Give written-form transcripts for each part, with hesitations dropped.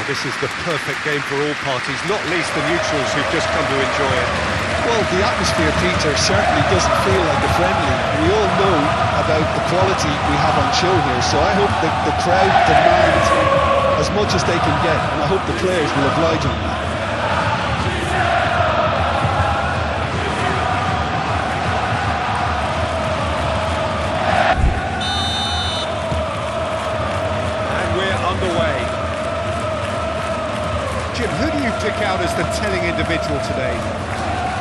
Well, this is the perfect game for all parties, not least the neutrals who've just come to enjoy it. Well, the atmosphere, Peter, certainly doesn't feel like a friendly. We all know about the quality we have on show here, so I hope that the crowd demand as much as they can get, and I hope the players will oblige on that. And we're underway. Jim, who do you pick out as the telling individual today?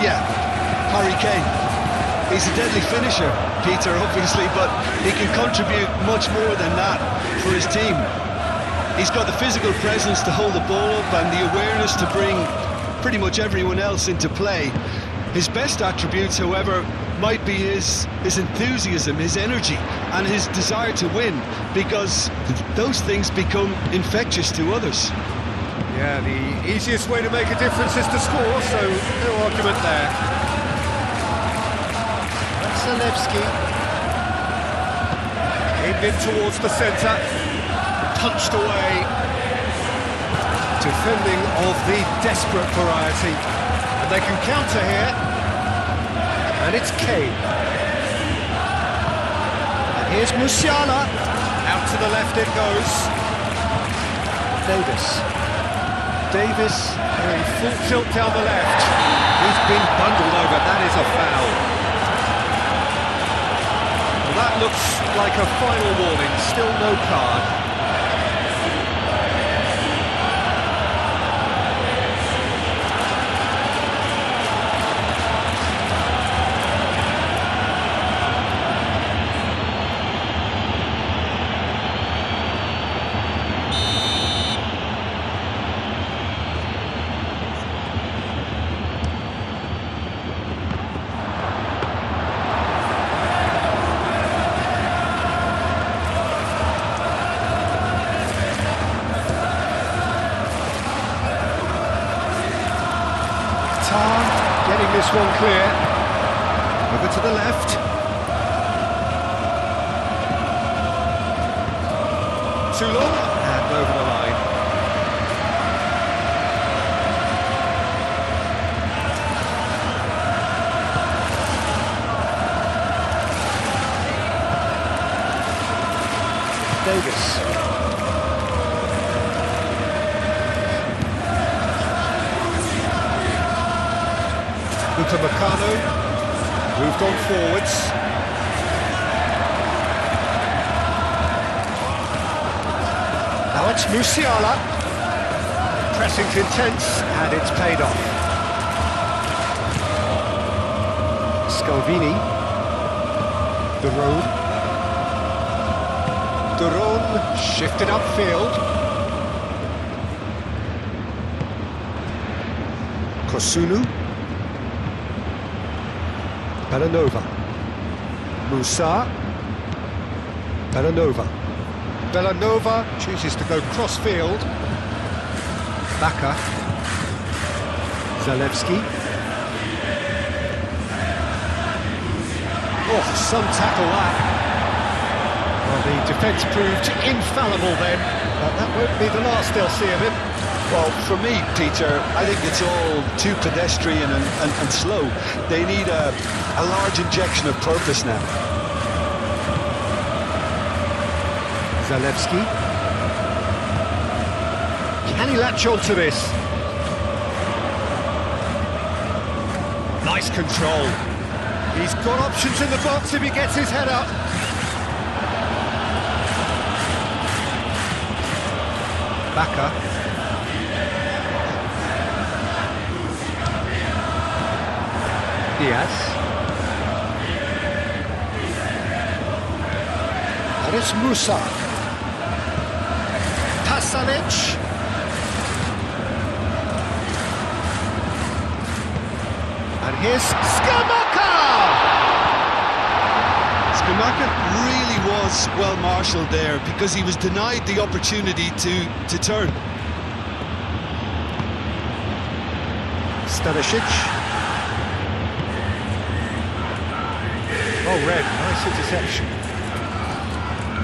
Yeah, Harry Kane. He's a deadly finisher, Peter, obviously, but he can contribute much more than that for his team. He's got the physical presence to hold the ball up and the awareness to bring pretty much everyone else into play. His best attributes, however, might be his enthusiasm, his energy, and his desire to win, because those things become infectious to others. Yeah, the easiest way to make a difference is to score, so no argument there. Zalewski. Aimed in towards the centre, punched away. Defending of the desperate variety. And they can counter here. And it's Kane. And here's Musiala. Out to the left it goes. Davis. In full tilt down the left. He's been bundled over, that is a foul. Well, that looks like a final warning, still no card. Getting this one clear. Over to the left. Too long, and over the line. Davis. Upamecano moved on forwards. Now it's Musiala. Pressing's intense, and it's paid off. Scalvini. Duron shifted upfield. Kosunu. Belanova. Musa. Belanova chooses to go cross-field. Baka. Zalewski. Oh, some tackle that. Well, the defence proved infallible then, but that won't be the last they'll see of him. Well, for me, Peter, I think it's all too pedestrian and slow. They need a large injection of purpose now. Zalewski. Can he latch on to this? Nice control. He's got options in the box if he gets his head up. Baka. Diaz. And it's Musa. Pasalic. And here's Skamaka! Skamaka really was well marshalled there because he was denied the opportunity to turn. Stanisic. Oh, red, nice interception.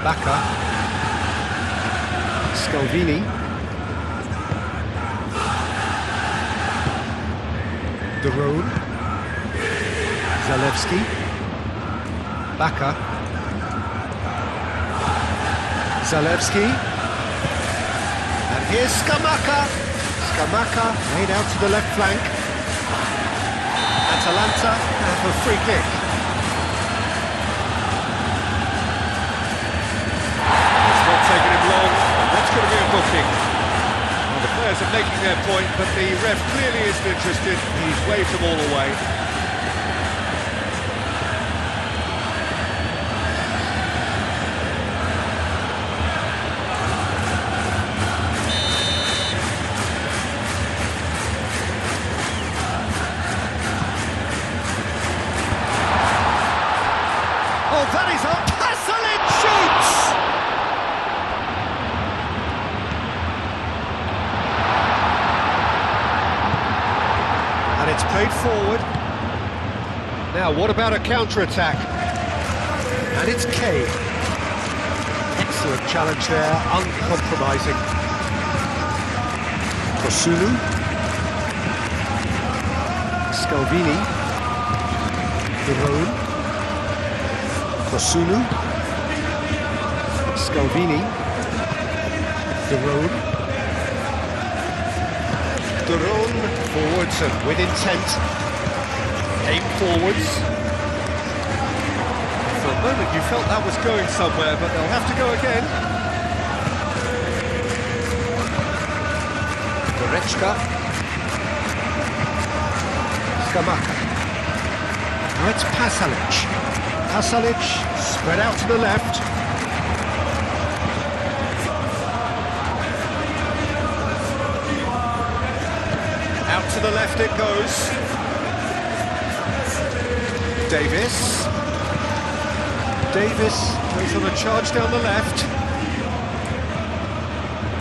Baka. Scalvini. De Roon. Zalewski. Baka. Zalewski. And here's Scamacca. Scamacca made out to the left flank. Atalanta have a free kick. It's not taking him long, and that's going to be a booking. Well, the players are making their point, but the ref clearly isn't interested. He's waved them all away. Oh, that is on. Passalin shoots! And it's played forward. Now, what about a counter-attack? And it's Kane. Excellent challenge there, uncompromising. Kosunu. Scalvini. De Roon. Kosunu. Scalvini. De Roon. De Roon forwards and with intent. Aim forwards. For a moment you felt that was going somewhere, but they'll have to go again. Goretzka. Scamacca. Now it's Pasalic. Pasalic spread out to the left. Out to the left it goes. Davis. Davis goes on a charge down the left.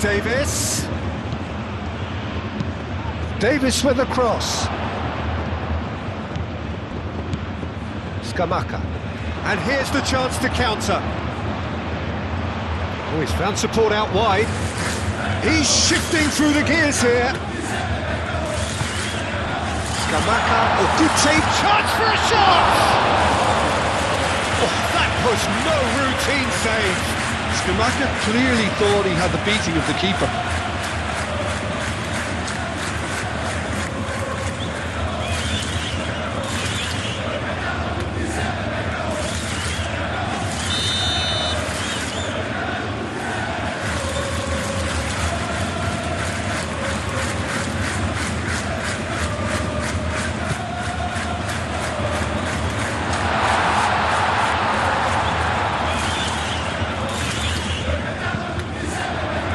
Davis. Davis with a cross. Scamacca. And here's the chance to counter. Oh, he's found support out wide. He's shifting through the gears here. Scamacca. Oh, good save. Chance for a shot! Oh, that was no routine save. Scamacca clearly thought he had the beating of the keeper.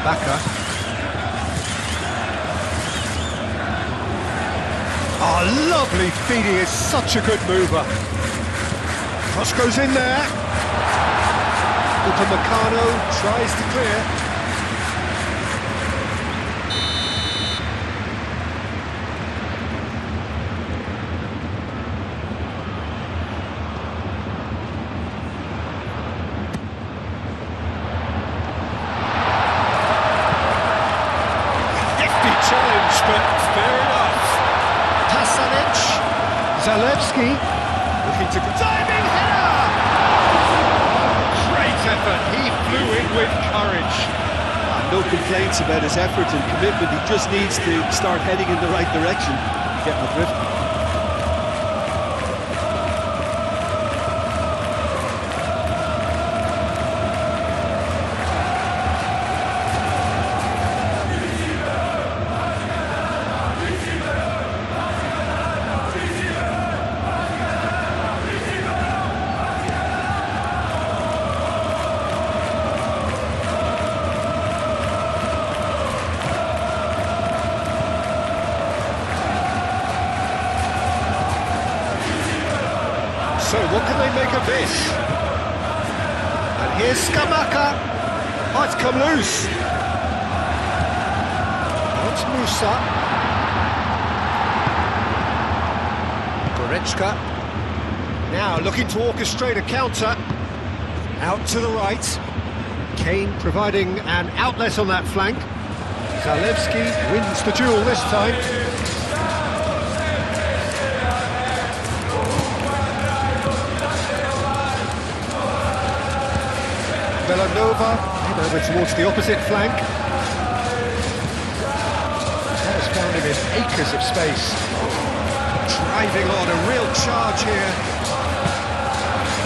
Baka. Oh, lovely feed. He is such a good mover. Cross goes in there. Upamecano tries to clear. Challenge, but fair enough. Pasalic, Zalewski, looking to diving header. Great effort. He flew in with courage. No complaints about his effort and commitment. He just needs to start heading in the right direction. Get my drift. So what can they make of this? And here's Scamacca. Oh, it's come loose. Oh, it's Musa. Goretzka. Now looking to orchestrate a counter. Out to the right. Kane providing an outlet on that flank. Zalewski wins the duel this time. Belanova, and over towards the opposite flank. That has found him in acres of space. Driving on, a real charge here.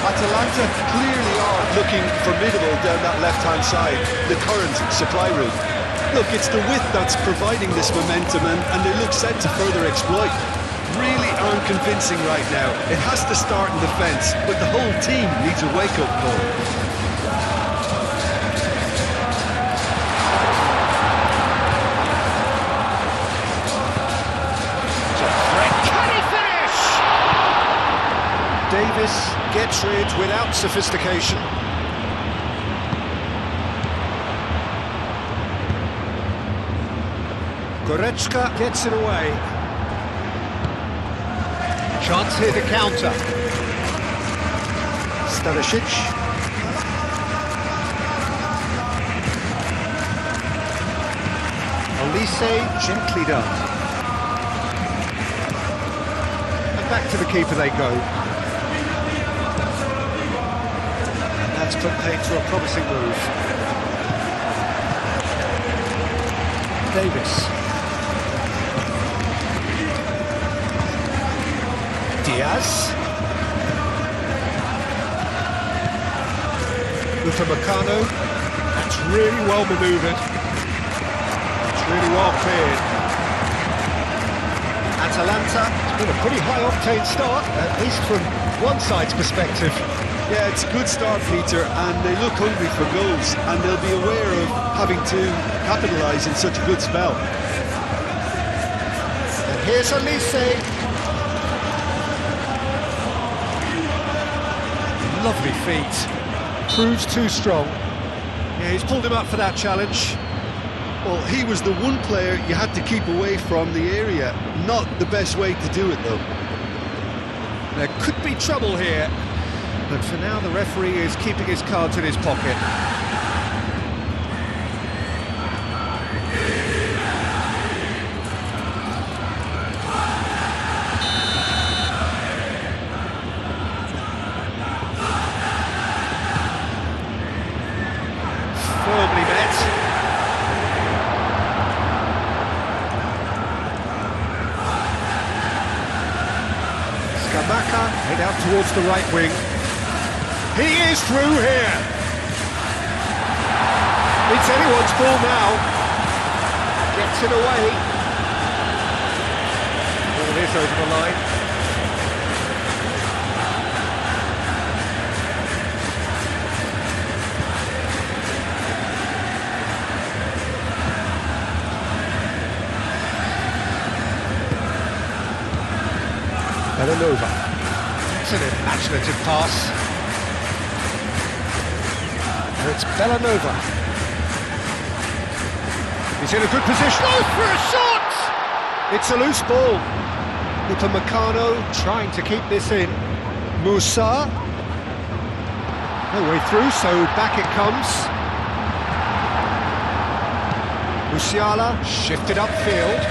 Atalanta clearly are looking formidable down that left-hand side, the current supply route. Look, it's the width that's providing this momentum, and they look set to further exploit. Really aren't convincing right now. It has to start in defence, but the whole team needs a wake-up call. Can he finish? Davis gets rid without sophistication. Goretzka gets it away. Chance here to counter. Stanisic. Olise, gently done. And back to the keeper they go. And that's put paid to a promising move. Davis. Diaz. Upamecano. That's really well manoeuvred. It's really well cleared. Atalanta, it's been a pretty high-octane start, at least from one side's perspective. Yeah, it's a good start, Peter, and they look hungry for goals, and they'll be aware of having to capitalise in such a good spell. And here's Olise. Lovely feet. Proves too strong. Yeah, he's pulled him up for that challenge. Well, he was the one player you had to keep away from the area. Not the best way to do it, though. There could be trouble here. But for now, the referee is keeping his cards in his pocket. Firmly met. Scamacca head out towards the right wing. He is through here. It's anyone's ball now. Gets it away. Ball is over the line. Belanova. It's an imaginative pass. It's Belanova. He's in a good position. Oh, for a shot! It's a loose ball. Upamecano trying to keep this in. Musa. No way through, so back it comes. Musiala shifted upfield.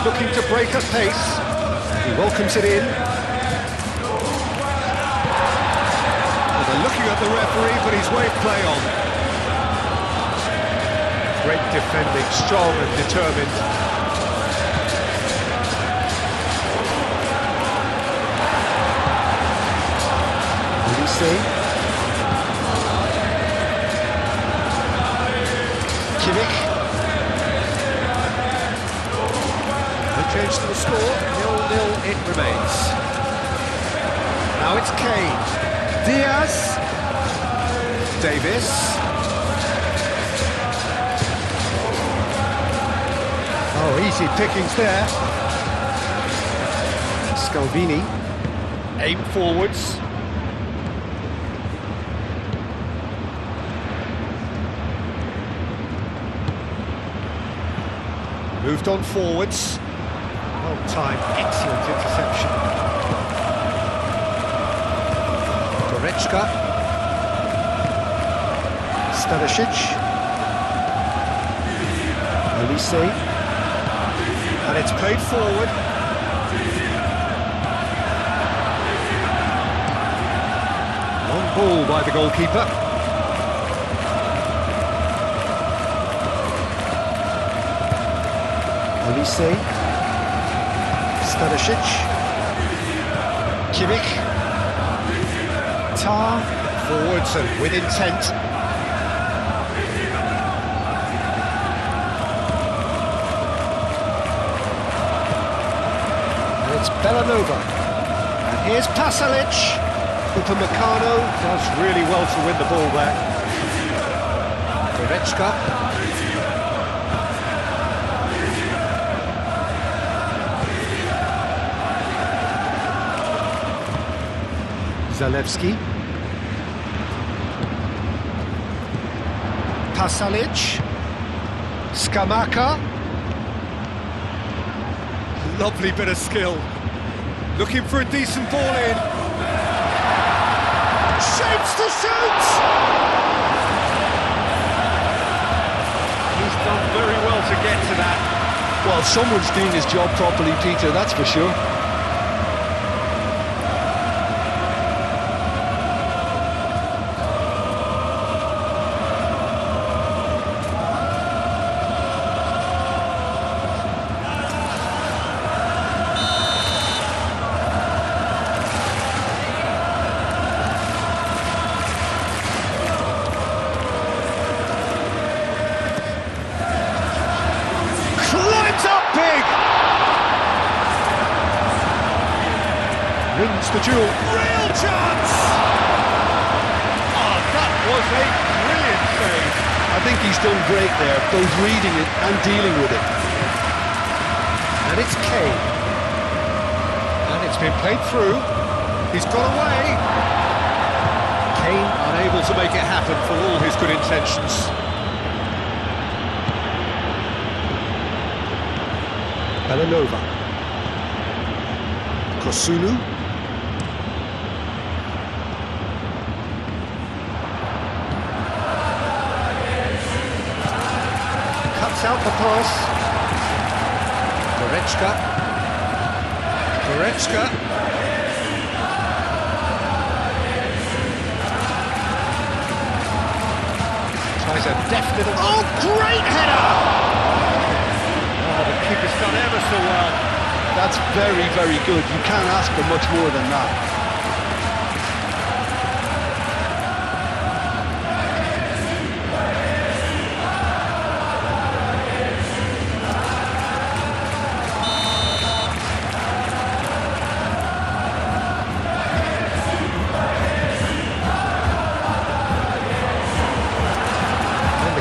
Looking to break a pace. He welcomes it in. They're looking at the referee, but he's waved play on. Great defending, strong and determined. Olise. Kimmich. No change to the score, 0-0 it remains. Now it's Kane. Diaz. Davis. Oh, easy pickings there. Scalvini. Aim forwards. Moved on forwards. Well timed, excellent interception. Goretzka. Stanisic. Olise. And it's played forward. Long ball by the goalkeeper. Olise. Stanisic. Kimmich. Tar. Forwards and with intent. And it's Bellanova. And here's Pasalic. Upamecano does really well to win the ball there. Goretzka. Zalewski. Pasalic. Skamaka. Lovely bit of skill. Looking for a decent ball in. Shapes to shoot! He's done very well to get to that. Well, someone's doing his job properly, Peter, that's for sure. Wins the duel. Real chance! Oh, that was a brilliant save. I think he's done great there, both reading it and dealing with it. And it's Kane. And it's been played through. He's got away. Kane unable to make it happen for all his good intentions. Bellanova. Kosunu. Cuts out the pass. Goretzka. Tries a deft little... Oh, great header! Oh, the keeper's done ever so well. That's very, very good. You can't ask for much more than that.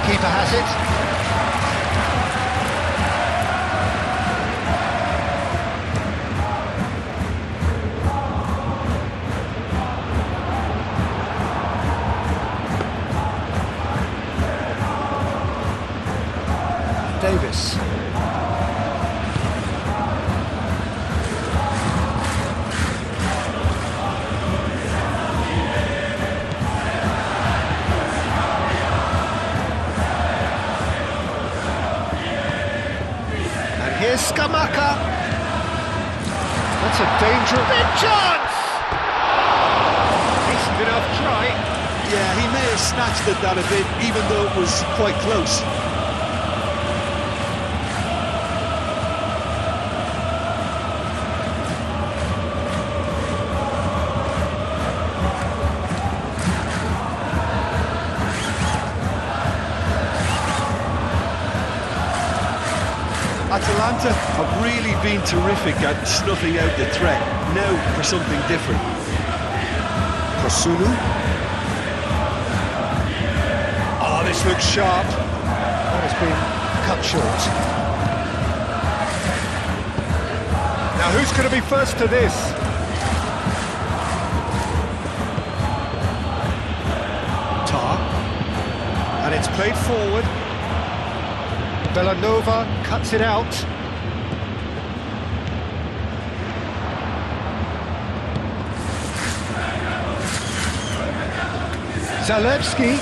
Keeper has it. Davis. Here's Skamaka. That's a dangerous... Big chance! Decent enough try. Yeah, he may have snatched at that a bit, even though it was quite close. Atalanta have really been terrific at snuffing out the threat. Now for something different. Kosunu. Oh, this looks sharp. That has been cut short. Now who's going to be first to this? Tar. And it's played forward. Bellanova cuts it out. Zalewski.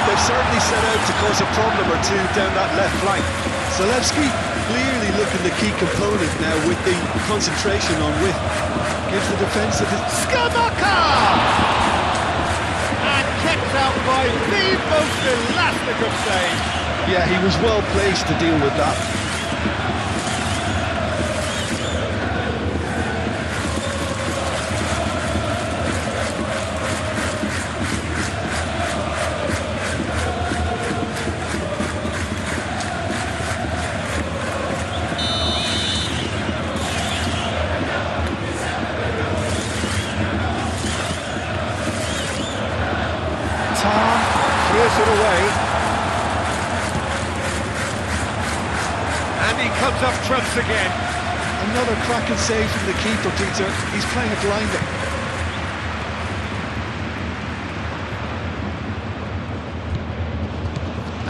They've certainly set out to cause a problem or two down that left flank. Zalewski clearly looking the key component now with the concentration on width. Gives the defence a... Skamaka! And kept out by the most elastic of saves. Yeah, he was well placed to deal with that. chance again. Another cracking save from the keeper, Peter. He's playing a blinder.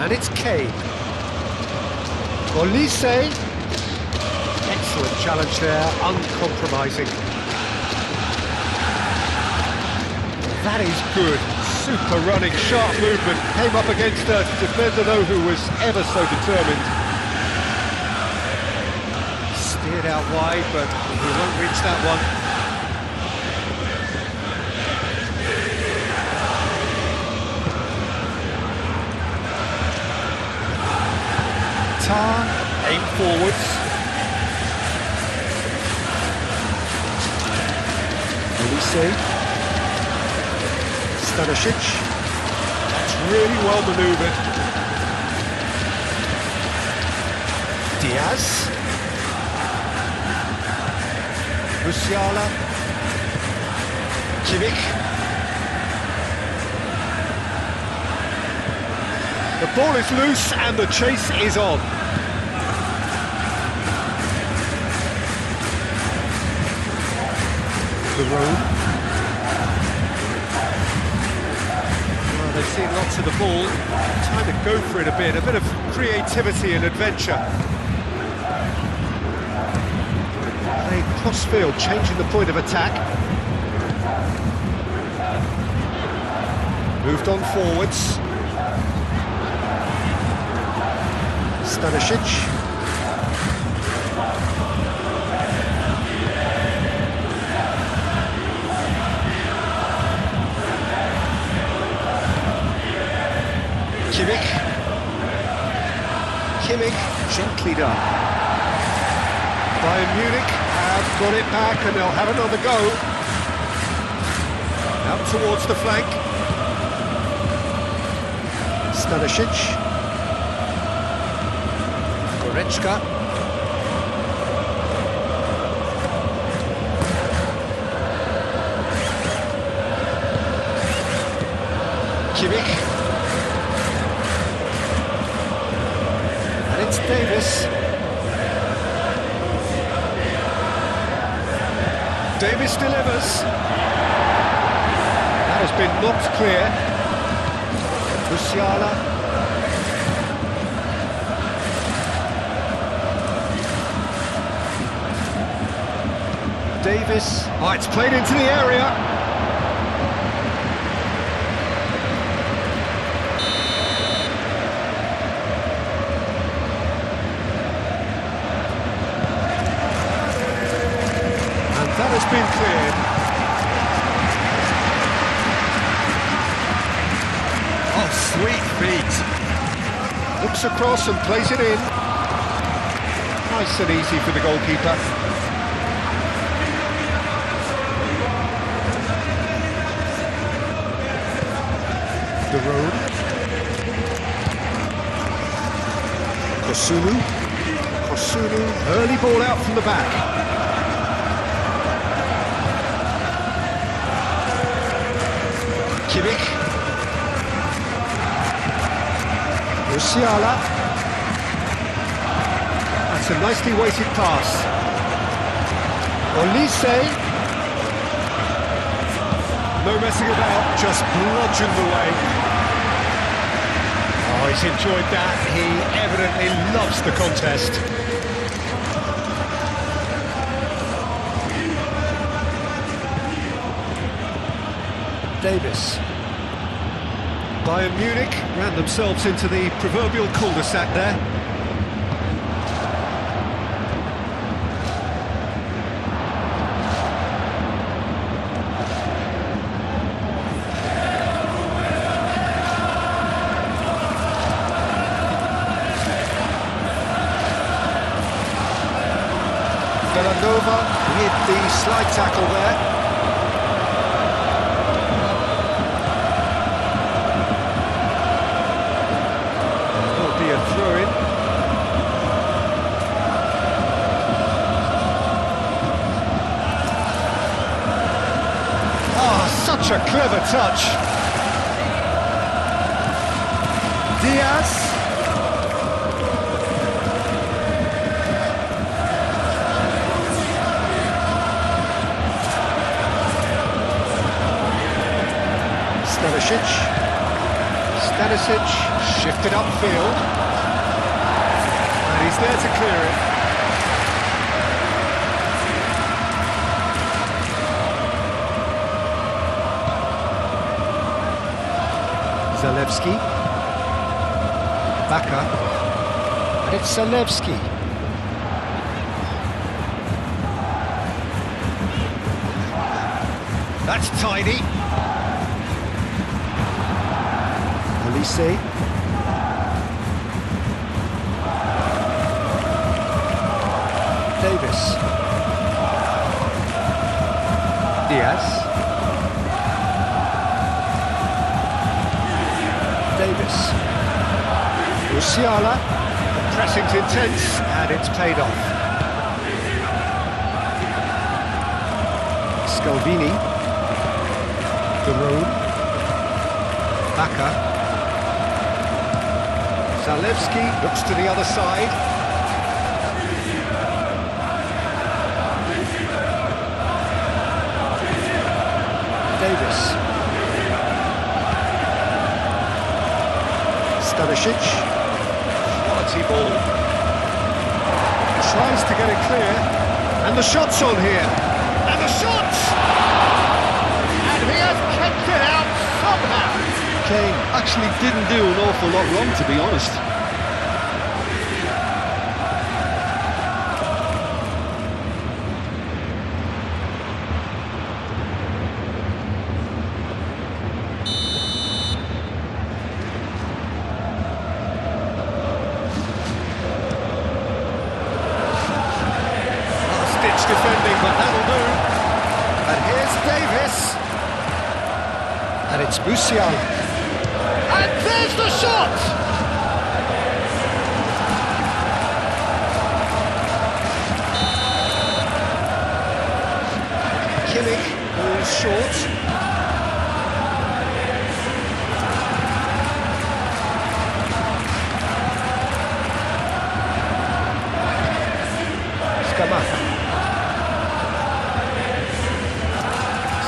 And it's Kane. Olise. Excellent challenge there, uncompromising. That is good. Super running, sharp movement. Came up against a defender, though, who was ever so determined. Steered out wide, but he won't reach that one. Tar, aim forwards. Olise. Stanisic. That's really well manoeuvred. Diaz. Musiala. Kimmich. The ball is loose and the chase is on. The road. They've seen lots of the ball, time to go for it a bit of creativity and adventure. Playing cross-field, changing the point of attack. Moved on forwards. Stanisic. Kimmich, gently done. Bayern Munich have got it back and they'll have another go. Out towards the flank. Stanisic. Goretzka. Kimmich. It's Davis. Davis delivers. That has been knocked clear. Musiala. Davis. Oh, it's played into the area. That has been cleared. Oh, sweet feet. Looks across and plays it in. Nice and easy for the goalkeeper. The road. Kosunu, early ball out from the back. Kimmich. Musiala. That's a nicely weighted pass. Olise. No messing about, just bludgeoned away. Oh, he's enjoyed that. He evidently loves the contest. Davis. Bayern Munich ran themselves into the proverbial cul-de-sac there. Villanova with the slide tackle there. Throw in. Oh, such a clever touch. Diaz. Stanisic. Stanisic shifted upfield. And he's there to clear it. Zalewski. Baka. And it's Zalewski. That's tidy. Olise. Davis. Diaz. Davis. Musiala. The pressing's intense and it's paid off. Scalvini. The road. Baka. Zalewski looks to the other side. Davis. Stanisic. Quality ball. Tries to get it clear. And the shot's on here. And the shot! And he has kept it out somehow. Kane actually didn't do an awful lot wrong, to be honest. Last-ditch defending, but that'll do. And here's Davis. And it's Musiala. And there's the shot! Kimmich falls short. Scamacca.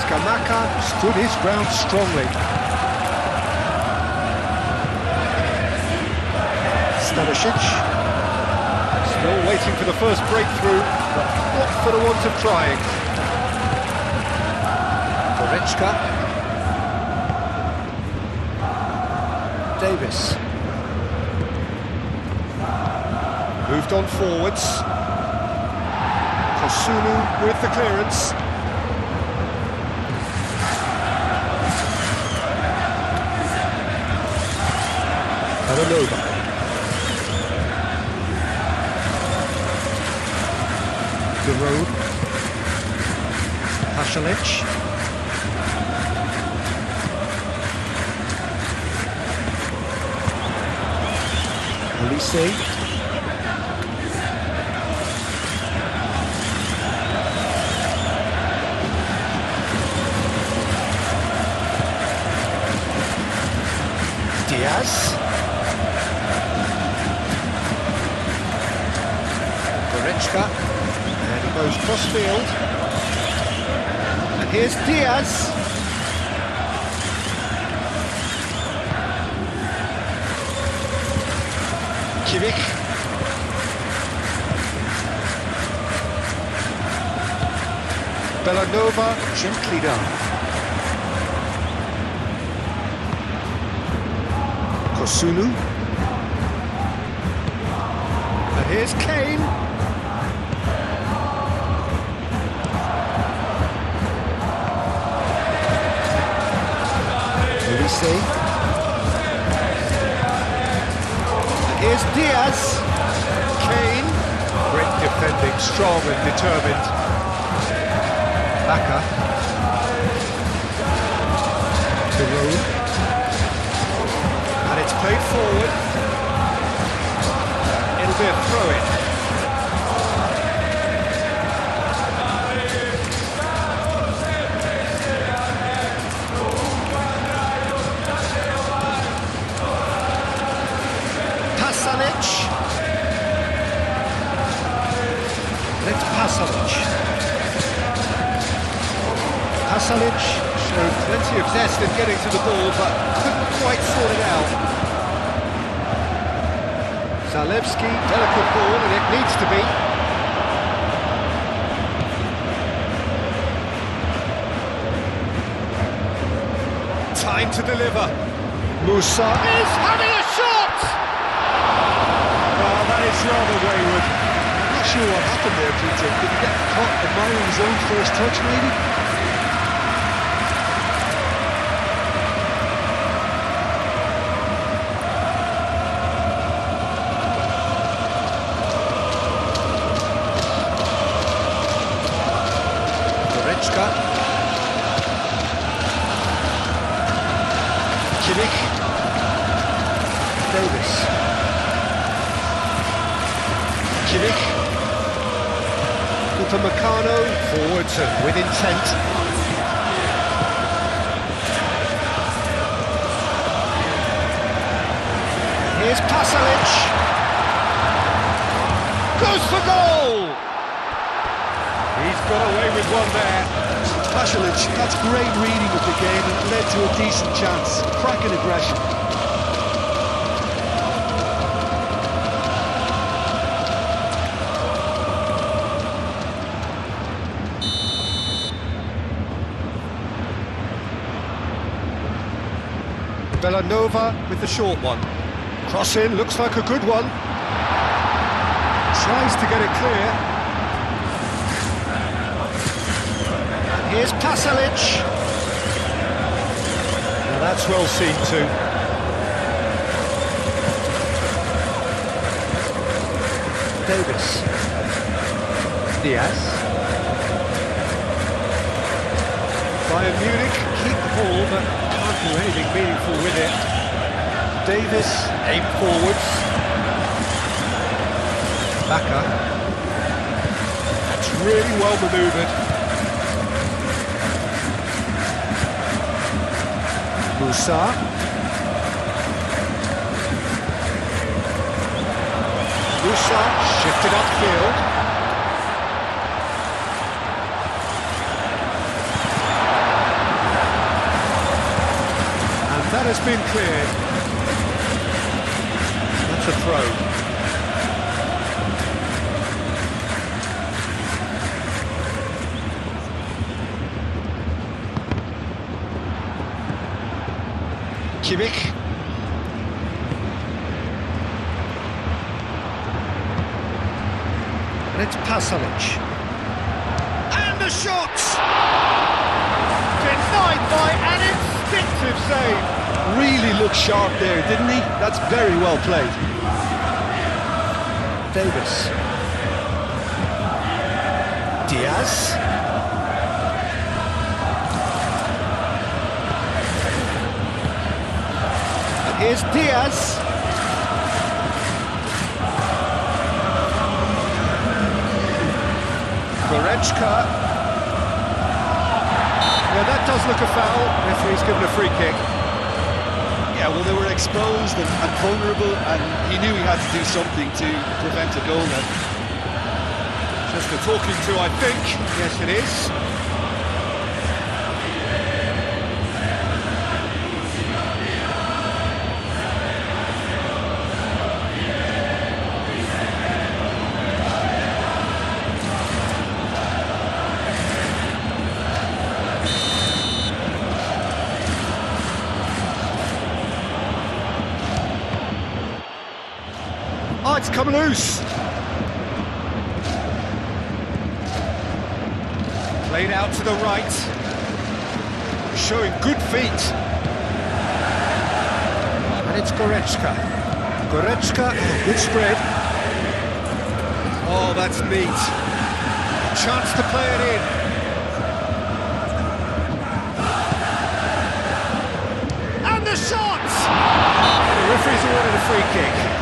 Scamacca stood his ground strongly. Stanisic. Still waiting for the first breakthrough, but not for the want of trying. Goretzka. Davis. Moved on forwards. Kosunu with the clearance. Atalanta. The road. Pasalic. Olise. Diaz. Goretzka. And he goes cross-field. And here's Diaz. Kimmich. Bellanova gently down. Kosunu. And here's Kane. Olise. And here's Diaz. Kane. Great defending, strong and determined. Baka. The road. And it's played forward. It'll be a throw-in. Pasalic. Let's Pasalic. Pasalic Showed plenty of zest in getting to the ball, but couldn't quite sort it out. Zalewski, delicate ball, and it needs to be. Time to deliver. Musa is having a shot! Well, that is rather wayward. I'm not sure what happened there, Peter. Did he get caught admiring his own first touch, maybe? Kimmich. Davis. Kimmich. Upamecano forwards and with intent. Here's Pasalic. Goes for goal! He's got away with one there. Pasalic, that's great reading of the game and led to a decent chance. Cracking aggression. Villanova with the short one. Cross in, looks like a good one. Tries to get it clear. Here's Pasalic. Now that's well seen too. Davis. Diaz. Bayern Munich keep the ball but can't do anything meaningful with it. Davis aim forwards. Baka. That's really well manoeuvred. Musa. Musa shifted upfield. And that has been cleared. That's a throw. Kimmich. And it's Pasalic. And the shot! Denied by an instinctive save. Really looked sharp there, didn't he? That's very well played. Davis. Diaz. Here's Diaz. Goretzka. Yeah, that does look a foul. Referee's given a free kick. Yeah, well, they were exposed and vulnerable, and he knew he had to do something to prevent a goal then. Just a talking to, I think. Yes, it is. Oh, it's come loose. Played out to the right. Showing good feet. And it's Goretzka. Goretzka, good spread. Oh, that's neat. Chance to play it in. And the shot! The referee's awarded a free kick.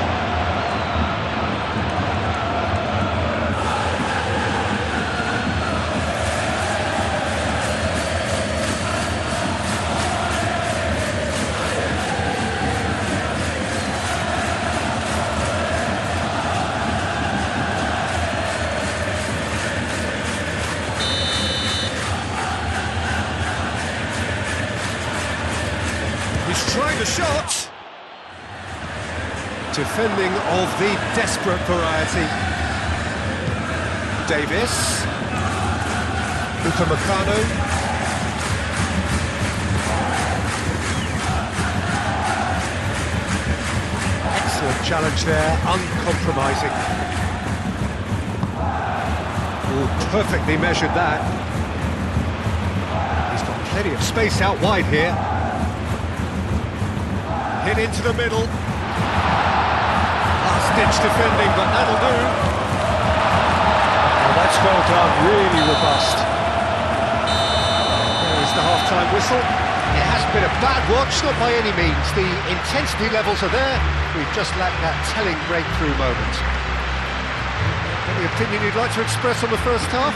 shot! Defending of the desperate variety. Davis. Upamecano. Excellent challenge there, uncompromising. Oh, perfectly measured that. He's got plenty of space out wide here. Hit into the middle. Last-ditch defending, but that'll do. Oh, that's well done, really robust. There is the half-time whistle. It hasn't been a bad watch, not by any means. The intensity levels are there. We've just lacked that telling breakthrough moment. Any opinion you'd like to express on the first half?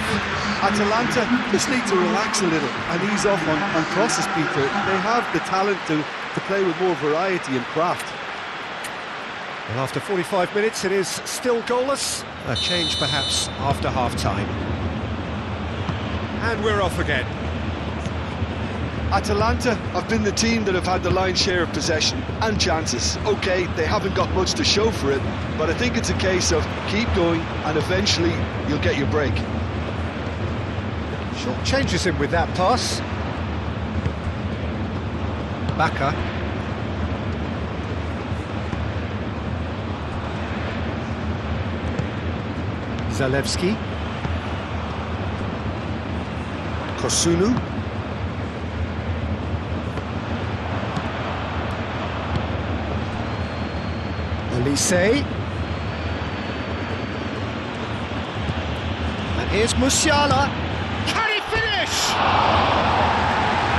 Atalanta just need to relax a little and ease off on crosses, Peter. They have the talent to play with more variety and craft. Well, after 45 minutes, it is still goalless. A change, perhaps, after half-time. And we're off again. Atalanta have been the team that have had the lion's share of possession and chances. OK, they haven't got much to show for it, but I think it's a case of keep going and eventually you'll get your break. Short changes him with that pass. Bacca. Zalewski. Kosunu. Elise. And here's Musiala. Can he finish?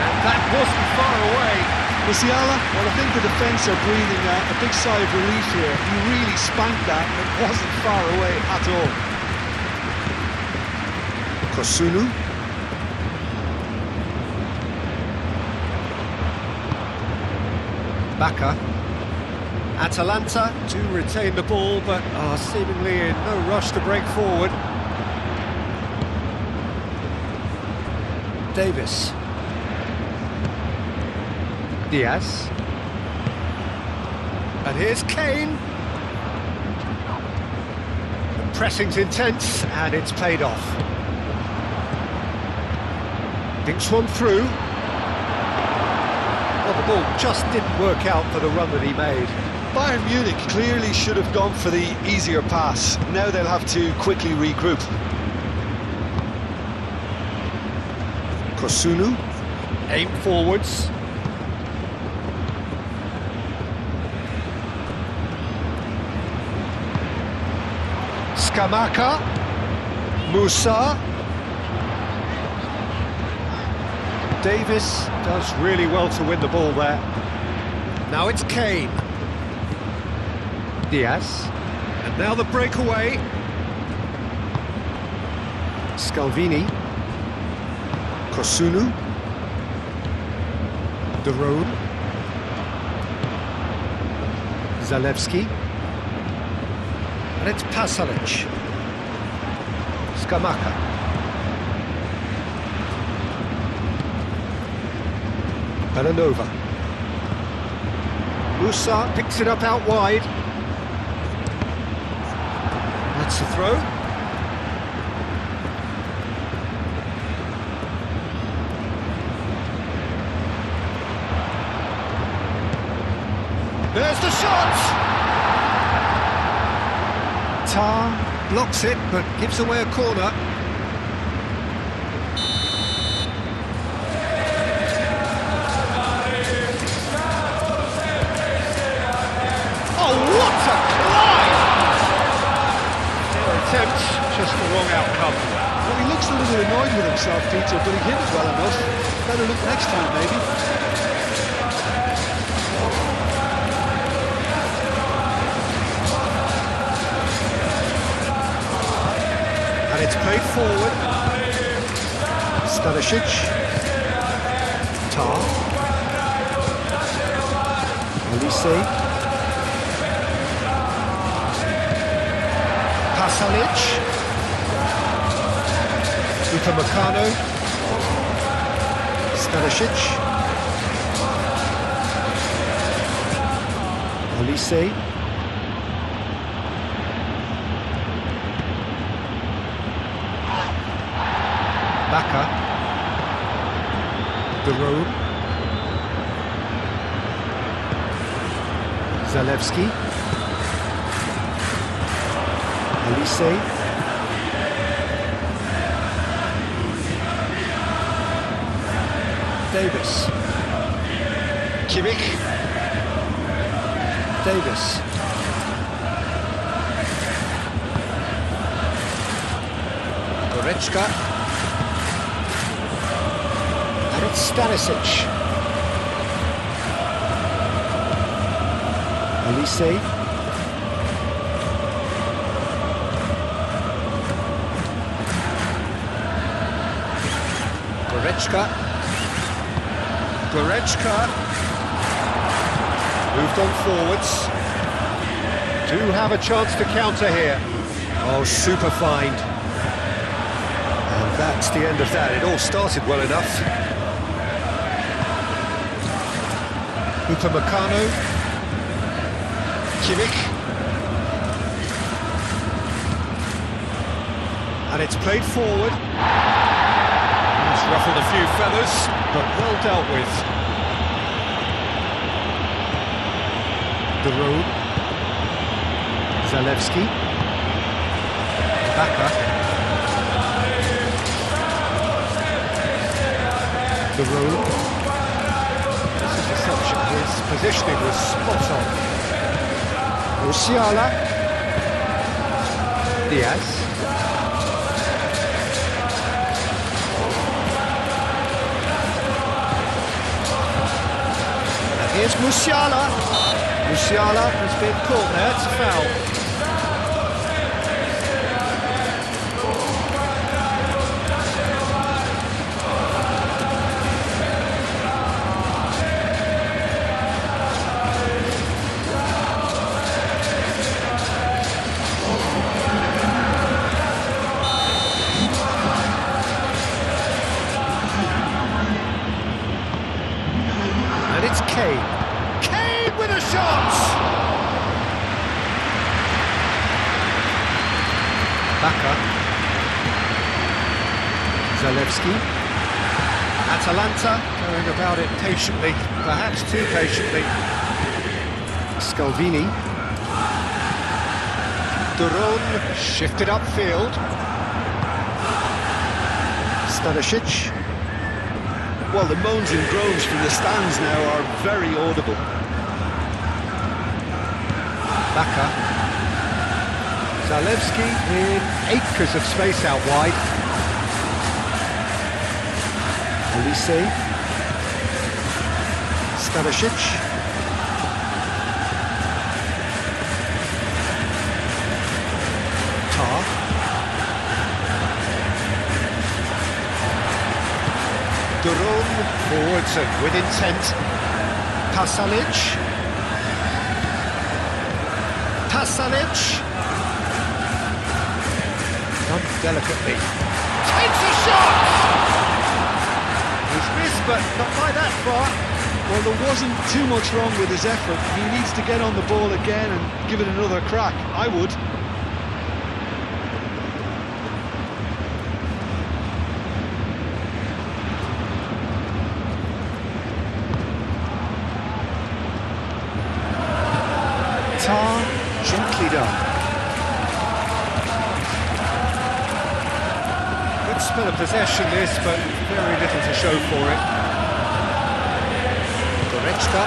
And that wasn't far away. Musiala, well, I think the defence are breathing a big sigh of relief here. He really spanked that, and it wasn't far away at all. Kosunu. Bacca. Atalanta do retain the ball, but are seemingly in no rush to break forward. Davis. Diaz. And here's Kane. The pressing's intense, and it's paid off. Dinks one through. Well, the ball just didn't work out for the run that he made. Bayern Munich clearly should have gone for the easier pass. Now they'll have to quickly regroup. Kosunu. Aim forwards. Scamacca. Musa. Davis does really well to win the ball there. Now it's Kane. Diaz. And now the breakaway. Scalvini. Kosunu. De Roon. Zalewski. And it's Pasalic. Scamacca. Belanova. Musa picks it up out wide. That's the throw. There's the shot! Tar blocks it, but gives away a corner. Oh, what a climb! Their attempt, just the wrong outcome. Well, he looks a little annoyed with himself, Peter, but he hit it well enough. Better look next time, maybe. And it's played forward. Stanisic. Tar. Elise. Pasalic. Upamecano. Stanisic. Olise. Baka. De Roon. Zalewski. Olise. Davis. Kimmich. Davis. Goretzka. And it's Stanisic. Olise. Goretzka. Goretzka. Moved on forwards. Do have a chance to counter here. Oh, super find. And that's the end of that. It all started well enough. Upamecano. Kimmich. And it's played forward. It's ruffled a few feathers, but well dealt with. De Roon. Zalewski. Baka. De Roon. This interception, his positioning was spot on. Musiala. Diaz. And here's Musiala. Musiala has been caught there, it's a foul. And it's Kane. Kane with a shot! Baka. Zalewski. Atalanta going about it patiently, perhaps too patiently. Scalvini. De Roon shifted upfield. Stanisic. Well, the moans and groans from the stands now are very audible. Baka. Zalewski in acres of space out wide. Olise. Stanisic. Tar. De Roon forwards and with intent. Pasalic. Pasalic. Done delicately. Takes a shot! He's missed, but not by that far. Well, there wasn't too much wrong with his effort. He needs to get on the ball again and give it another crack. I would. Tar. Gently done. Good spell of possession this, but very little to show for it. Goretzka.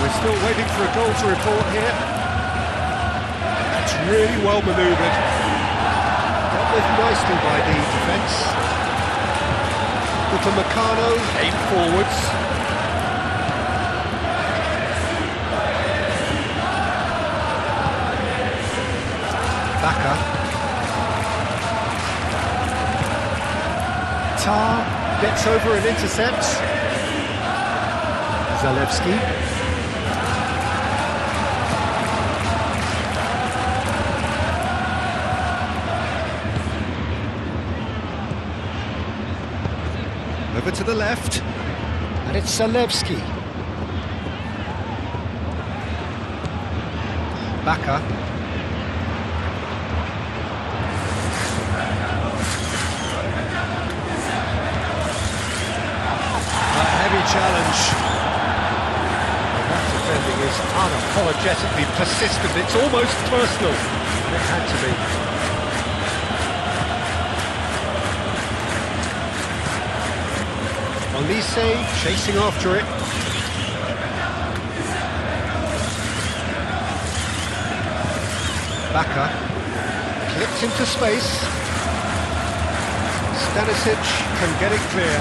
We're still waiting for a goal to report here. That's really well manoeuvred. Dealt with nicely by the defence. Upamecano aimed forwards. Baka. Tar gets over and intercepts. Zalewski. Over to the left. And it's Zalewski. Baka. A heavy challenge. That defending is unapologetically persistent. It's almost personal. And it had to be. Olise chasing after it. Baka clips into space. Stanisic can get it clear.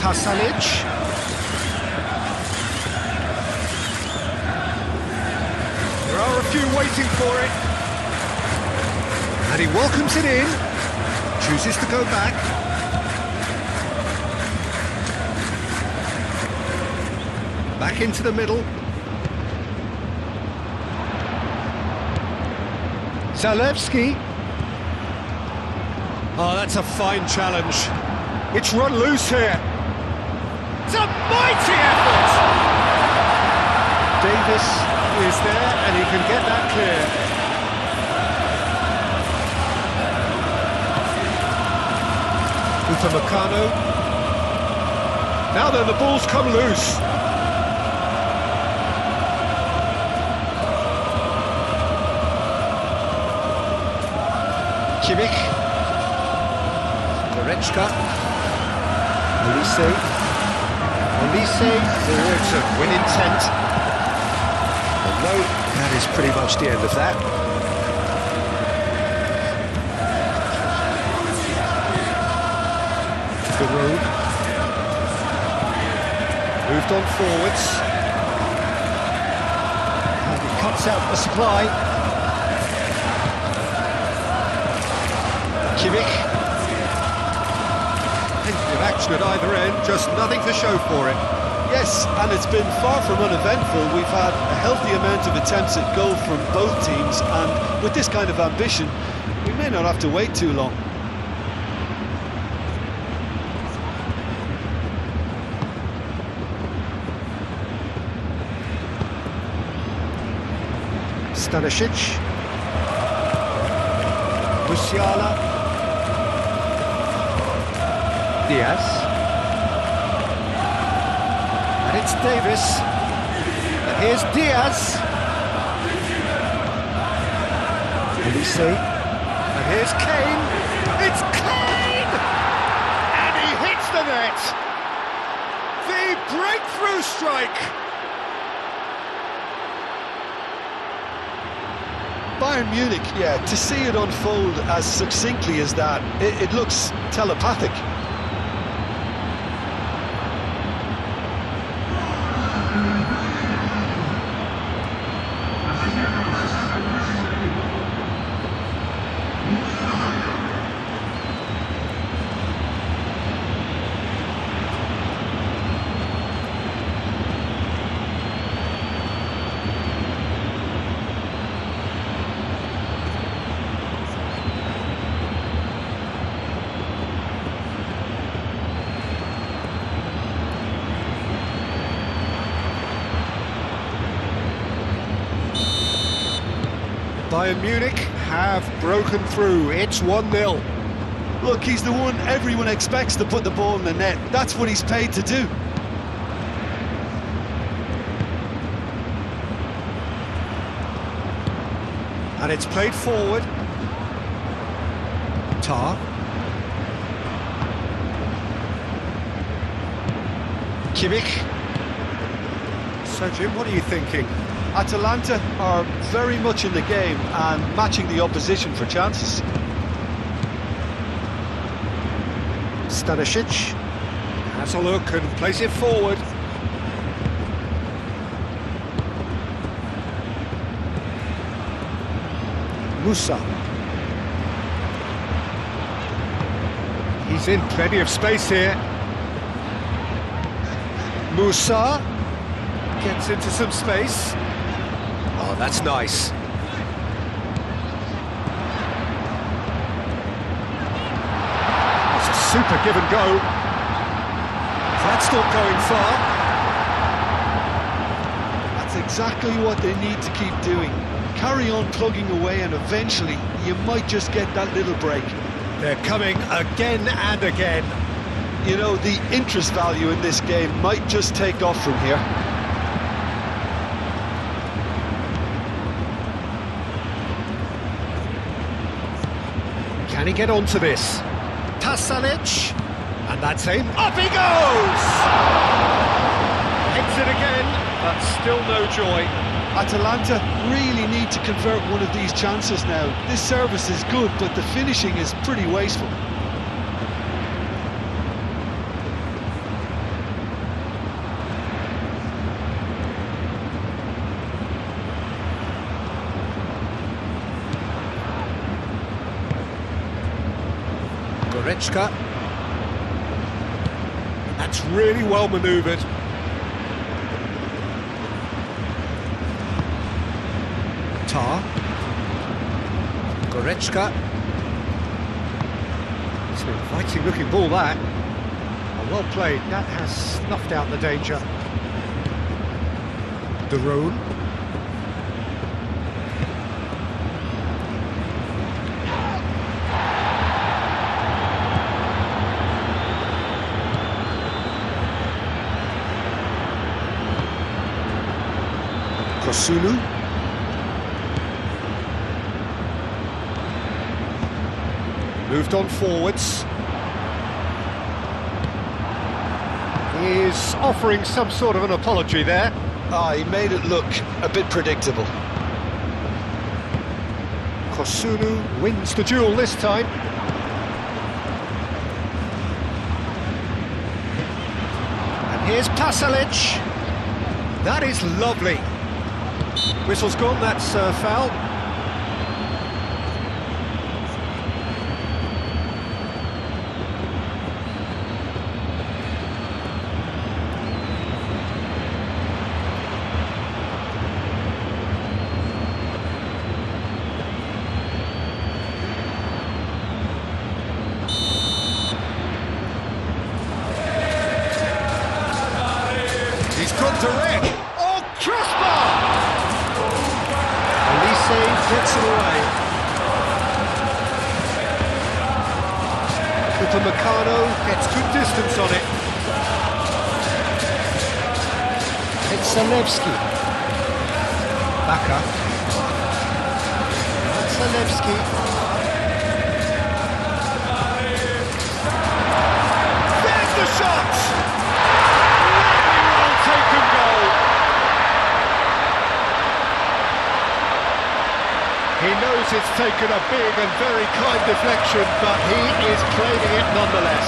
Pasalic. There are a few waiting for it. And he welcomes it in. Chooses to go back. Back into the middle. Zalewski. Oh, that's a fine challenge. It's run loose here. It's a mighty effort! Davis. Is there, and he can get that clear. Upamecano. Now then, the ball's come loose. Kimmich. Goretzka. Olise. Olise forwards of win intent. Although that is pretty much the end of that. Giroud. Moved on forwards. And he cuts out the supply. Kimmich. Plenty of action at either end, just nothing to show for it. Yes, and it's been far from uneventful. We've had a healthy amount of attempts at goal from both teams, and with this kind of ambition, we may not have to wait too long. Stanisic. Musiala. Diaz. And it's Davis. And here's Diaz. Olise. And here's Kane. It's Kane! And he hits the net! The breakthrough strike! Bayern Munich, yeah, to see it unfold as succinctly as that, it looks telepathic. Bayern Munich have broken through. It's 1-0. Look, he's the one everyone expects to put the ball in the net. That's what he's paid to do. And it's played forward. Tar. Kimmich. So, Jim, what are you thinking? Atalanta are very much in the game and matching the opposition for chances. Stanisic. Has a look and plays it forward. Musa. He's in plenty of space here. Musa gets into some space. Oh, that's nice. It's a super give and go. That's not going far. That's exactly what they need to keep doing. Carry on plugging away and eventually you might just get that little break. They're coming again and again. You know, the interest value in this game might just take off from here. Can he get onto this? Pasalic, and that's him. Up he goes! Hits it again, but still no joy. Atalanta really need to convert one of these chances now. This service is good, but the finishing is pretty wasteful. Goretzka. That's really well manoeuvred. Tar. Goretzka. It's an inviting looking ball, that. Oh, well played. That has snuffed out the danger. De Roon. Kosunu. Moved on forwards. He is offering some sort of an apology there. He made it look a bit predictable. Kosunu wins the duel this time. And here's Pasalic. That is lovely. Whistle's gone, that's foul. He's gone to wreck. Oh, crossbar! Elise gets it away. Upamecano gets good distance on it. It's Zalewski. Baka. Zalewski. There's the shot! Taken goal. He knows it's taken a big and very kind deflection, but he is claiming it nonetheless.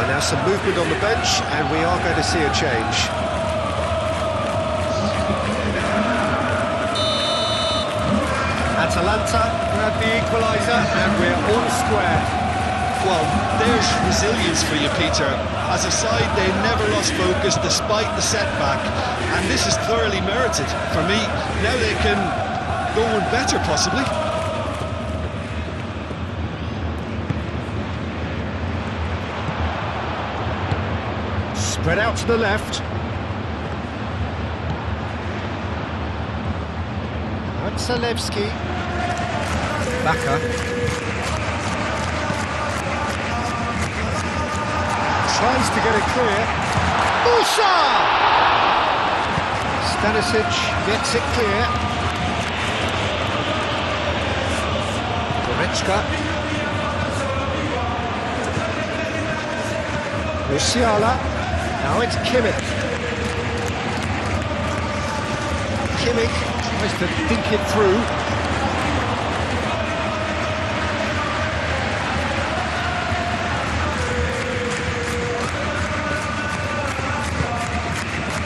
Now some movement on the bench, and we are going to see a change. Atalanta grab the equaliser, and we're all square. Well, there's resilience for you, Peter. As a side, they never lost focus despite the setback, and this is thoroughly merited. For me, now they can go one better, possibly. Spread out to the left. And Zalewski. Baka. Tries to get it clear. Musa! Stanisic gets it clear. Goretzka. Musiala. Now it's Kimmich. Kimmich tries to think it through.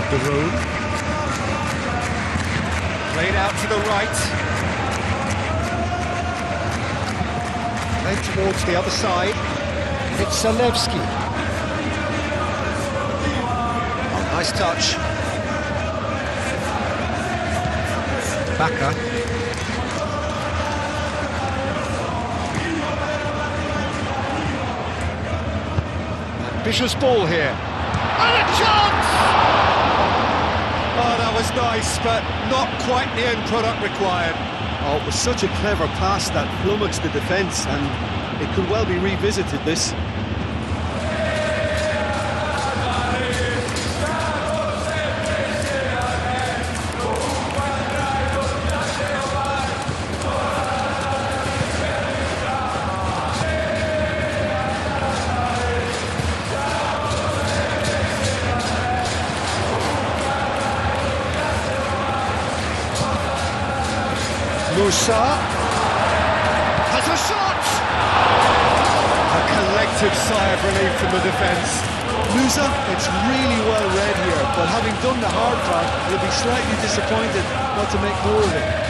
The road. Played out to the right. Played towards the other side. It's Zalewski. Oh, nice touch. Baka. Ambitious ball here. And a chance! Oh, that was nice, but not quite the end product required. Oh, it was such a clever pass that flummoxed the defence, and it could well be revisited, this. Musa has a shot! A collective sigh of relief from the defence. Musa, it's really well read here, but having done the hard part, he'll be slightly disappointed not to make more of it.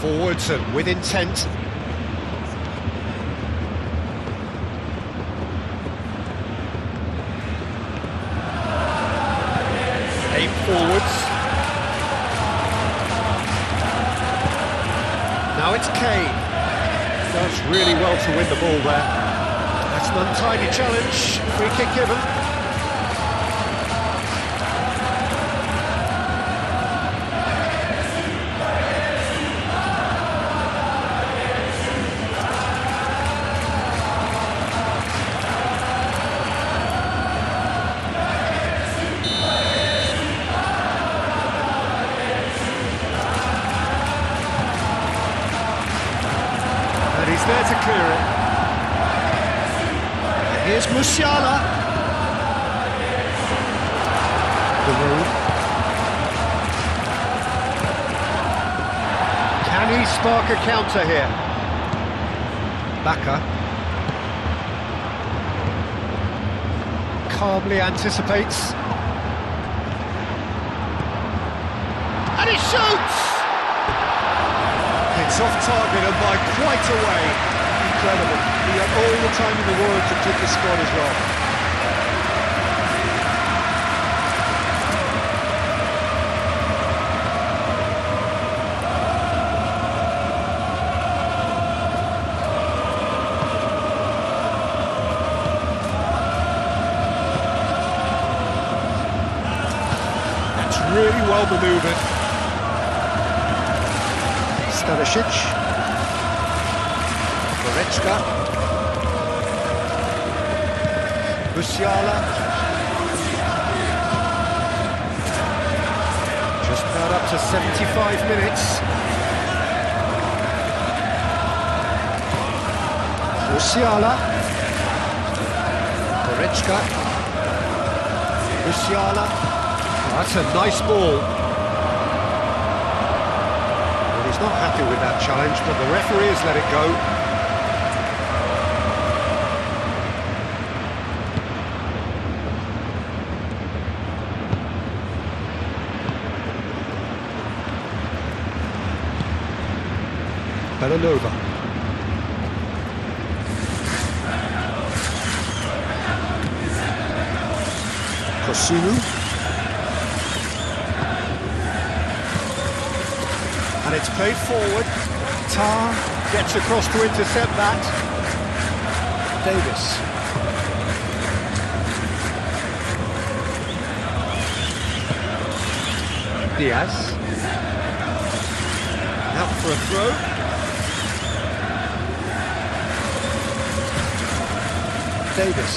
Forwards and with intent. Aim forwards. Now it's Kane. Does really well to win the ball there. That's an untidy challenge. Free kick given. He's there to clear it. Here's Musiala. The road. Can he spark a counter here? Baka. Calmly anticipates. And he shoots! It's off target and by quite a way. Incredible. He had all the time in the world to pick his spot as well. That's really well manoeuvred. Stanisic. Goretzka. Musiala. Just about up to 75 minutes. Musiala. Goretzka. Musiala. Oh, that's a nice ball. He's not happy with that challenge, but the referee has let it go. Belanova. Kosunu. And it's played forward. Tar gets across to intercept that. Davis. Diaz. Out for a throw. Davis.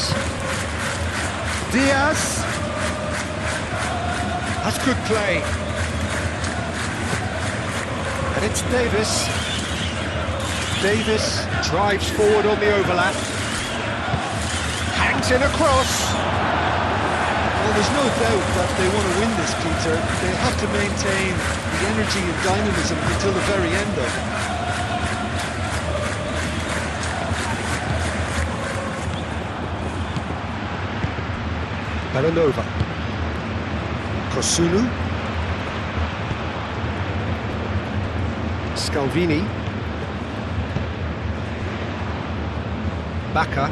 Diaz. That's good play. And it's Davis. Davis drives forward on the overlap. Hangs in a cross. Well, there's no doubt that they want to win this, Peter. They have to maintain the energy and dynamism until the very end, though. Belanova. Kosunu. Scalvini. Baka.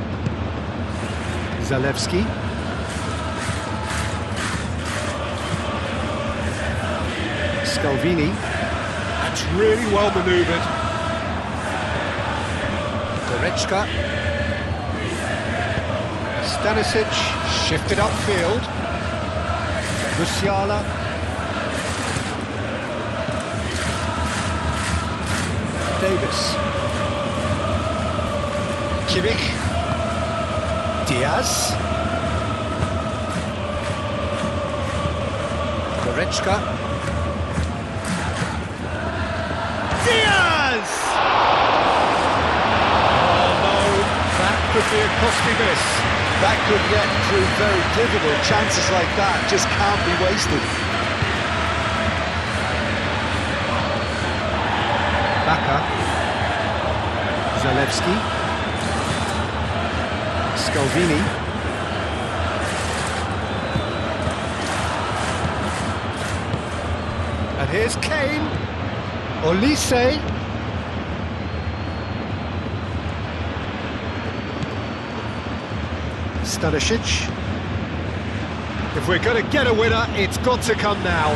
Zalewski. Scalvini. That's really well manoeuvred. Goretzka. Stanisic shifted upfield. Musiala. Davis. Kimmich. Diaz. Goretzka. Diaz! Oh no, that could be a costly miss. That could get through very difficult. Chances like that just can't be wasted. Baka. Zalewski. Scalvini. And here's Kane. Olise. Stanisic. If we're going to get a winner, it's got to come now.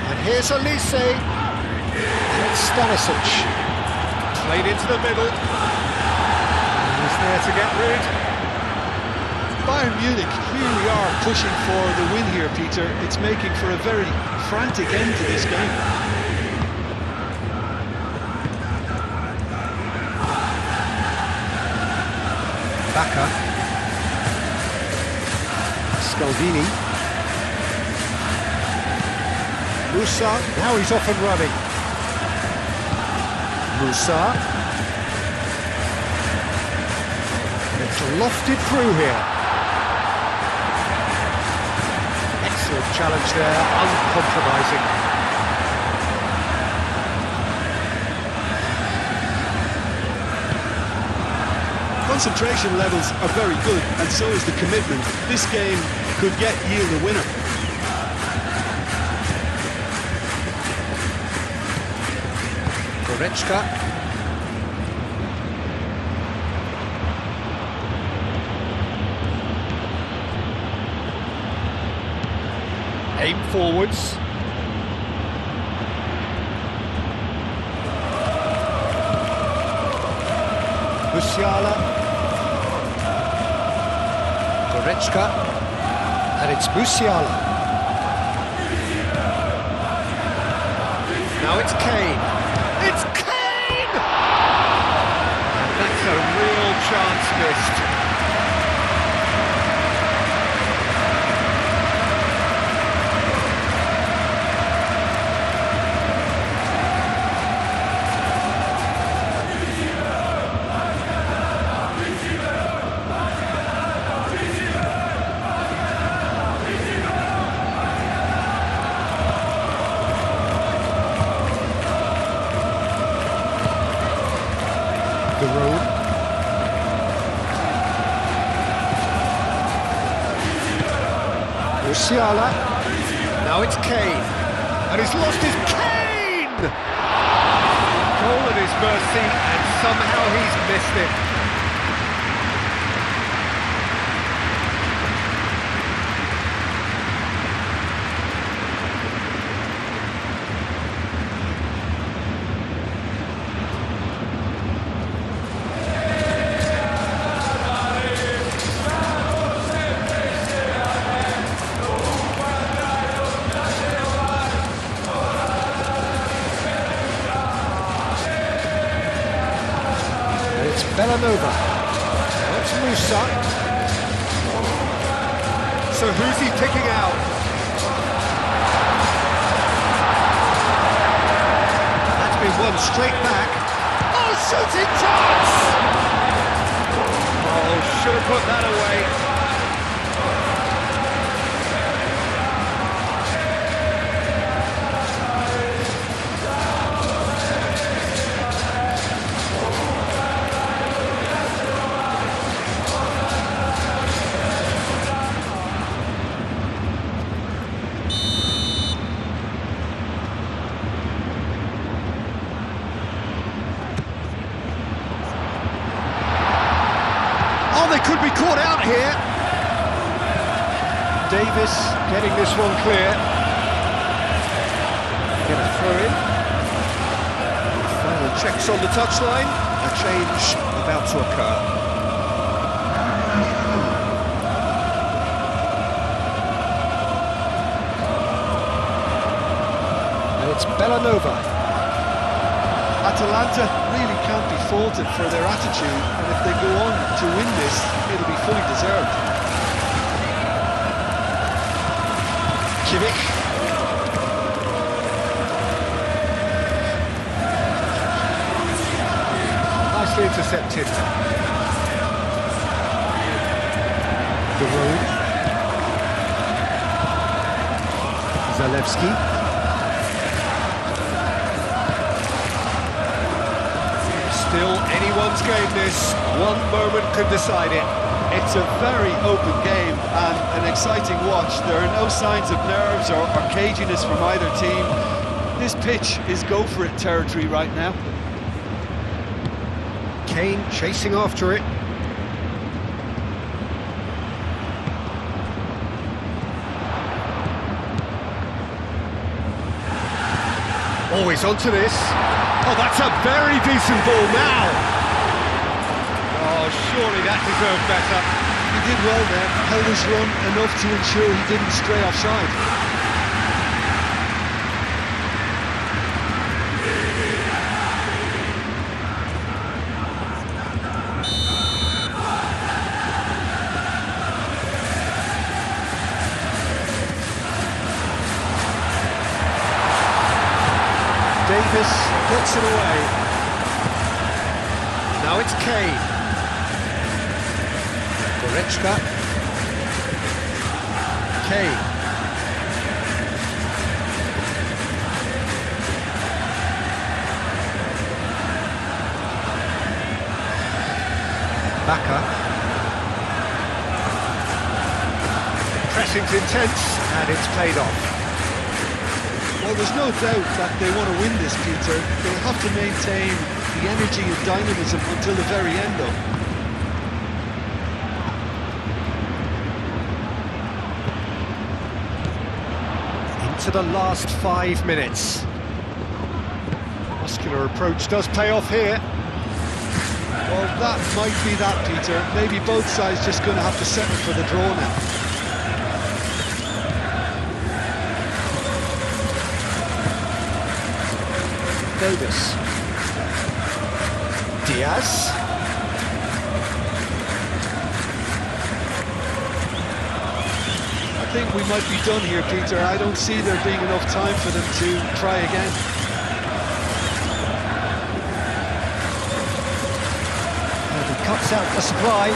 And here's Olise. And it's Stanisic. Played into the middle. He's there to get rid. Bayern Munich really are pushing for the win here, Peter. It's making for a very frantic end to this game. Baka. Scalvini. Musa. Now he's off and running. Musa. It's lofted through here. Excellent challenge there, uncompromising. Concentration levels are very good, and so is the commitment. This game could yield a winner. Goretzka. Aim forwards. Musiala. Goretzka. And it's Musiala. Now it's Kane. It's Kane! And that's a real chance missed. The road. Musiala. Now it's Kane. And he's lost his Kane! Goal at his mercy, and somehow he's missed it. It's Belanova. Now it's Musa. So who's he picking out? That's been won straight back. Oh, shooting chance! Oh, should have put that away. Oh, they could be caught out here. Davis getting this one clear. Get a throw in. Final checks on the touchline. A change about to occur. It's Bellanova. Atalanta really can't be faulted for their attitude, and if they go on to win this, it'll be fully deserved. Kimmich. Nicely intercepted. The road. Zalewski. Still anyone's game this. One moment can decide it. It's a very open game and an exciting watch. There are no signs of nerves or caginess from either team. This pitch is go-for-it territory right now. Kane chasing after it. Always onto this. Oh, that's a very decent ball now. Oh, surely that deserved better. He did well there, held his run enough to ensure he didn't stray offside. Davis gets it away. Now it's Kane. Goretzka. Kane. Baka. Pressing's intense and it's paid off. Well, there's no doubt that they want to win this, Peter. They'll have to maintain the energy and dynamism until the very end, though. Into the last 5 minutes. Muscular approach does pay off here. Well, that might be that, Peter. Maybe both sides just going to have to settle for the draw now. Davis. Diaz. I think we might be done here, Peter. I don't see there being enough time for them to try again. And he cuts out the supply.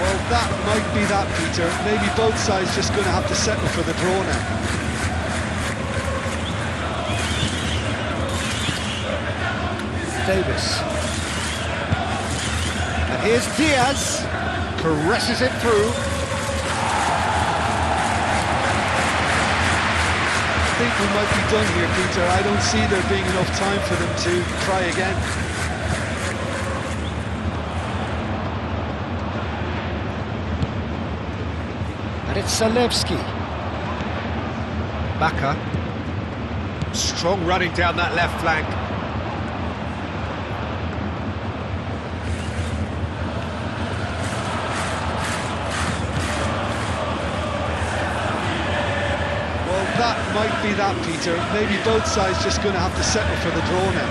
Well, that might be that, Peter. Maybe both sides just going to have to settle for the draw now. Davis. And here's Diaz. Caresses it through. I think we might be done here, Peter. I don't see there being enough time for them to try again. And it's Zalewski. Baka. Strong running down that left flank. That might be that, Peter. Maybe both sides just going to have to settle for the draw now.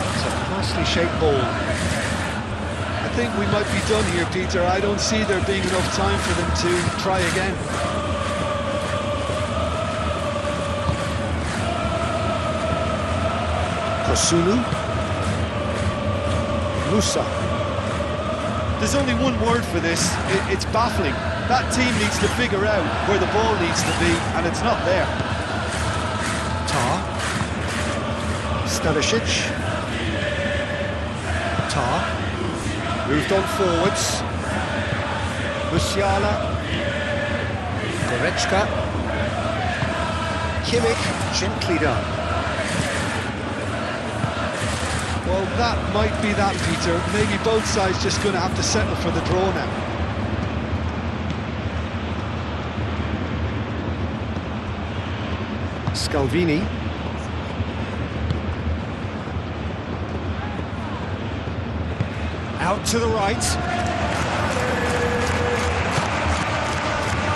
It's a nicely shaped ball. I think we might be done here, Peter. I don't see there being enough time for them to try again. Kosunu. Musa. There's only one word for this. It's baffling. That team needs to figure out where the ball needs to be, and it's not there. Tar. Stanisic. Tar. Moved on forwards. Musiala. Goretzka. Kimmich, gently done. Well, that might be that, Peter. Maybe both sides just going to have to settle for the draw now. Scalvini. Out to the right.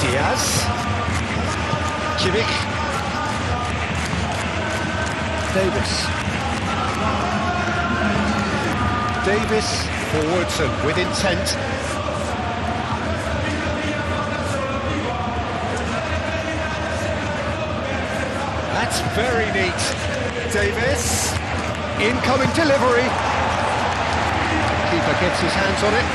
Diaz. Kimmich. Davis. Davis forwards and with intent. That's very neat. Davis. Incoming delivery. Keeper gets his hands on it.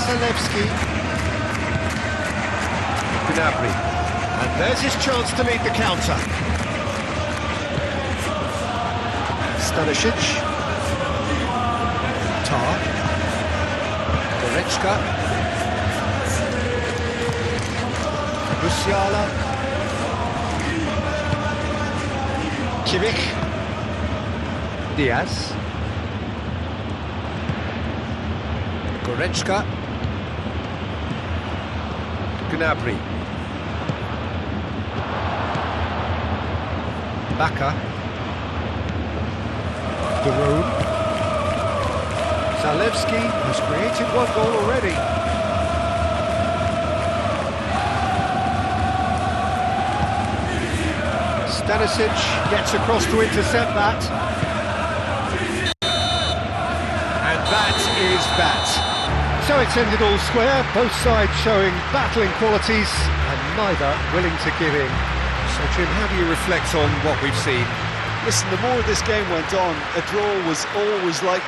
Zalewski. Gnabry. And there's his chance to lead the counter. Stanisic. Tar. Goretzka. Musiala. Kimmich. Diaz. Goretzka. Gnabry. Baka. De Roon. Zalewski has created one goal already. Stanisic gets across to intercept that. And that is that. So it's ended all square, both sides showing battling qualities and neither willing to give in. So Jim, how do you reflect on what we've seen? Listen, the more this game went on, a draw was always likely.